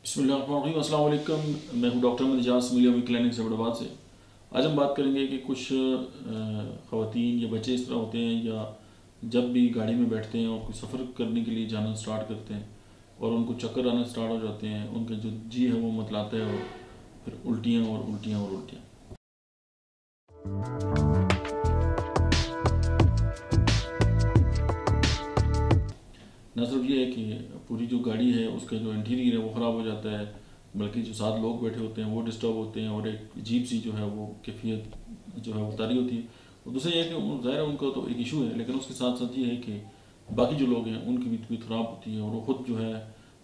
बिस्मिल्लाहिर्रहमानिर्रहीम, अस्सलाम वालेकुम। मैं हूं डॉक्टर अहमद इजाज़ मिलिया क्लिनिक हैदराबाद से। आज हम बात करेंगे कि कुछ ख़वातीन या बच्चे इस तरह होते हैं या जब भी गाड़ी में बैठते हैं और कोई सफ़र करने के लिए जाना स्टार्ट करते हैं और उनको चक्कर आना स्टार्ट हो जाते हैं, उनका जो जी है वो मतलाता है और फिर उल्टियाँ और उल्टियाँ और उल्टियाँ। न सिर्फ ये है कि पूरी जो गाड़ी है उसका जो इंटीरियर है वो ख़राब हो जाता है, बल्कि जो साथ लोग बैठे होते हैं वो डिस्टर्ब होते हैं और एक अजीब सी जो है वो कैफियत जो है वो तारी होती है। और दूसरा ये है कि ज़ाहिर है उनका तो एक इशू है, लेकिन उसके साथ साथ ये है कि बाकी जो लोग हैं उनकी भी तबीयत ख़राब होती है और वो ख़ुद जो है,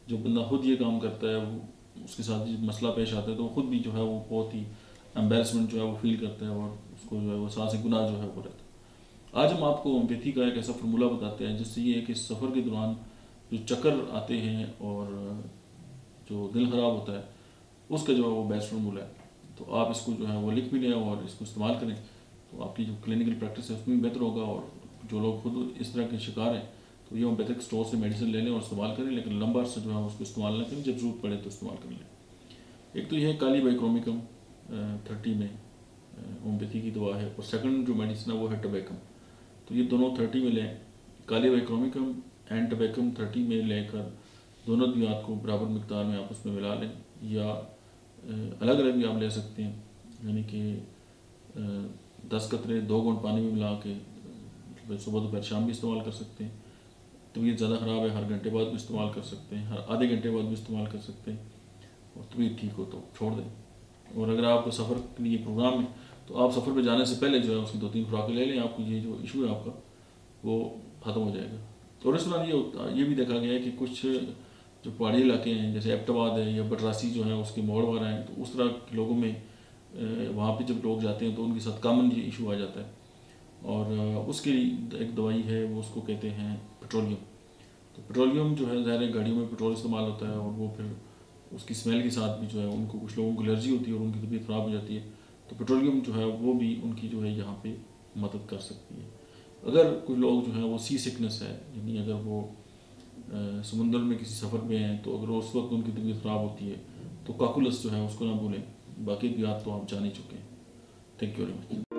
जो बंदा खुद ये काम करता है वो उसके साथ जो मसला पेश आता है तो वो ख़ुद भी जो है वो बहुत ही एम्बेरसमेंट जो है वो फील करता है और उसको जो है वो एहसास गुनाह जो है वो रहता है। आज हम आपको होम्योपैथी का एक ऐसा फार्मूला बताते हैं जिससे ये है कि सफ़र के दौरान जो चक्कर आते हैं और जो दिल ख़राब होता है उसका जो है वो बेस्ट फार्मूला है। तो आप इसको जो है वो लिख भी लें और इसको इस्तेमाल करें तो आपकी जो क्लिनिकल प्रैक्टिस है उसमें भी बेहतर होगा। और जो लोग खुद इस तरह के शिकार हैं तो ये होम्योपैथिक स्टोर से मेडिसिन ले लें और इस्तेमाल करें, लेकिन लंबा अर्सा जो है उसको इस्तेमाल ना करें, जब ज़रूरत पड़े तो इस्तेमाल कर लें। एक तो ये है काली बाइक्रोमिकम 30 में होम्योपैथी की दवा है, और सेकंड जो मेडिसिन है वो है टबैकम। तो ये दोनों 30 में लें। काली बाइक्रोमिकम एंड टबैकम 30 में लेकर दोनों अद्वियात को बराबर मिकदार में आप उसमें मिला लें, या अलग अलग भी आप ले सकते हैं, यानी कि 10 कतरे 2 घूंट पानी में मिला के सुबह दोपहर शाम भी इस्तेमाल कर सकते हैं। तबीयत ज़्यादा ख़राब है हर घंटे बाद भी इस्तेमाल कर सकते हैं, हर आधे घंटे बाद भी इस्तेमाल कर सकते हैं, और तबीयत ठीक हो तो छोड़ दें। और अगर आपको सफ़र के लिए प्रोग्राम है तो आप सफ़र पे जाने से पहले जो है उसकी 2-3 खुराकें ले लें, आपको ये जो इशू है आपका वो ख़त्म हो जाएगा। और इस दौरान ये भी देखा गया है कि कुछ जो पहाड़ी इलाके हैं जैसे एबटाबाद है या बटरासी जो है उसके मोड़ वगैरह हैं, तो उस तरह के लोगों में वहाँ पे जब लोग जाते हैं तो उनके साथ कॉमन ये इशू आ जाता है। और उसके लिए एक दवाई है, वो उसको कहते हैं पेट्रोलियम। तो पेट्रोलियम जो है ज़ाहिर गाड़ियों में पेट्रोल इस्तेमाल होता है और वो फिर उसकी स्मेल के साथ भी जो है उनको, कुछ लोगों को एलर्जी होती है और उनकी तबीयत ख़राब हो जाती है। तो पेट्रोलियम जो है वो भी उनकी जो है यहाँ पे मदद कर सकती है। अगर कुछ लोग जो है वो सी सिकनेस है, यानी अगर वो समुंदर में किसी सफ़र में हैं तो अगर उस वक्त उनकी तबीयत ख़राब होती है तो काकुलस जो है उसको ना भूलें। बाकी भी आप तो आप जान ही चुके हैं। Thank you very much.